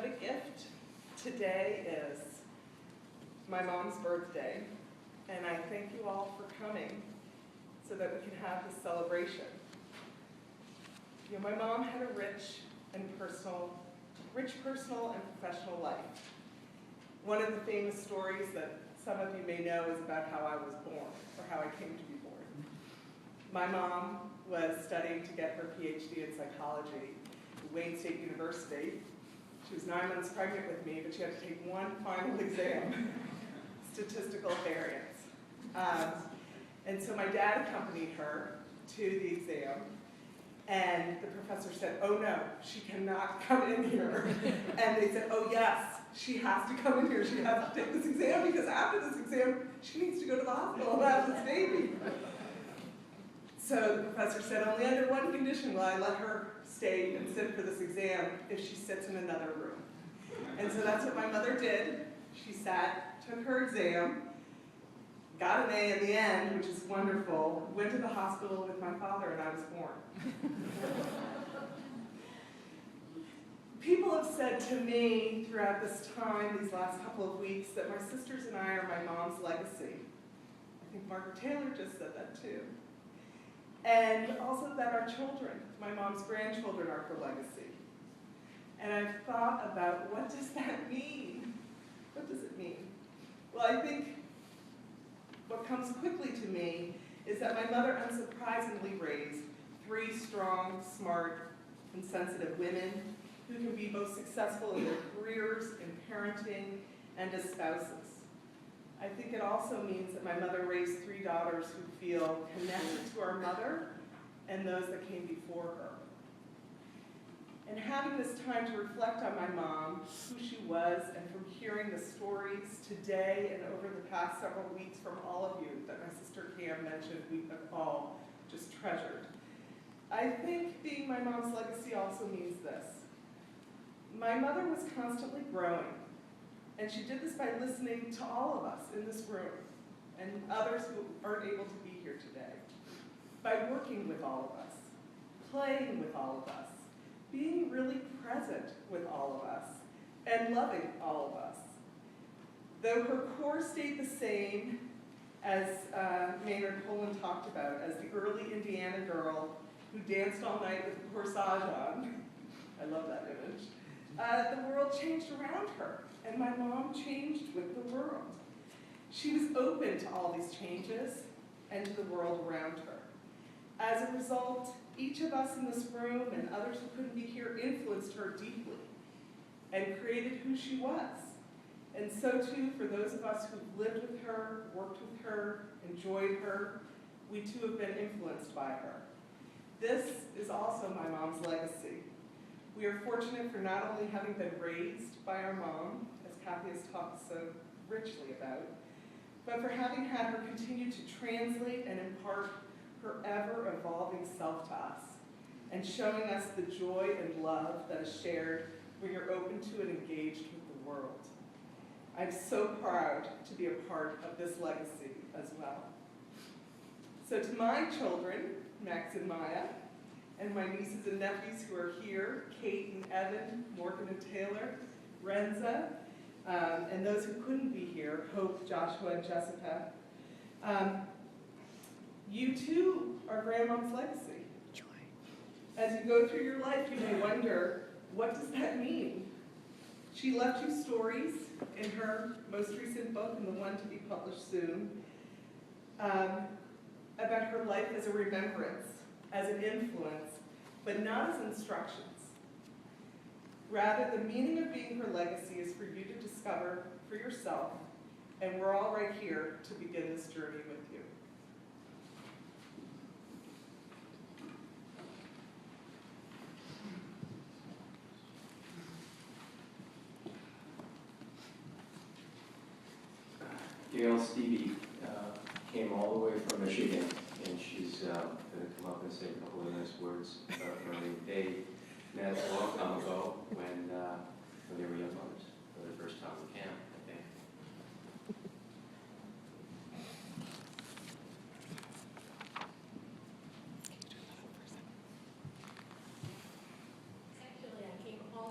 What a gift today is. My mom's birthday, and I thank you all for coming so that we can have this celebration. You know, my mom had a rich personal and professional life. One of the famous stories that some of you may know is about how I was born, or how I came to be born. My mom was studying to get her PhD in psychology at Wayne State University. She was 9 months pregnant with me, but she had to take one final exam, statistical variance. And so my dad accompanied her to the exam, and the professor said, "Oh no, she cannot come in here." And they said, "Oh yes, she has to come in here. She has to take this exam, because after this exam, she needs to go to the hospital and have this baby." So the professor said, "Only under one condition will I let her stay and sit for this exam, if she sits in another room." And so that's what my mother did. She sat, took her exam, got an A in the end, which is wonderful, went to the hospital with my father, and I was born. People have said to me throughout this time, these last couple of weeks, that my sisters and I are my mom's legacy. I think Margaret Taylor just said that too. And also that our children, my mom's grandchildren, are her legacy. And I've thought about, what does that mean? What does it mean? Well, I think what comes quickly to me is that my mother unsurprisingly raised 3 strong, smart, and sensitive women who can be both successful in their careers, in parenting, and as spouses. I think it also means that my mother raised 3 daughters who feel connected to our mother and those that came before her. And having this time to reflect on my mom, who she was, and from hearing the stories today and over the past several weeks from all of you that my sister Cam mentioned, we have all just treasured. I think being my mom's legacy also means this. My mother was constantly growing, and she did this by listening to all of us in this room and others who aren't able to be here today, by working with all of us, playing with all of us, being really present with all of us, and loving all of us. Though her core stayed the same, as Maynard Poland talked about, as the early Indiana girl who danced all night with a corsage on, I love that image, the world changed around her, and my mom changed with the world. She was open to all these changes and to the world around her. As a result, each of us in this room and others who couldn't be here influenced her deeply and created who she was. And so too, for those of us who've lived with her, worked with her, enjoyed her, we too have been influenced by her. This is also my mom's legacy. We are fortunate for not only having been raised by our mom, as Kathy has talked so richly about, but for having had her continue to translate and impart her ever-evolving self to us, and showing us the joy and love that is shared when you're open to and engaged with the world. I'm so proud to be a part of this legacy as well. So to my children, Max and Maya, and my nieces and nephews who are here, Kate and Evan, Morgan and Taylor, Renza, and those who couldn't be here, Hope, Joshua, and Jessica, you too are Grandma's legacy. Joy. As you go through your life, you may wonder, what does that mean? She left you stories in her most recent book, and the one to be published soon, about her life as a remembrance, as an influence, but not as instructions. Rather, the meaning of being her legacy is for you to discover for yourself, and we're all right here to begin this journey with you. Gail Stevie came all the way from Michigan, and she's going to come up and say a couple of nice words about her. They met a long time ago when they were young mothers for the first time in camp.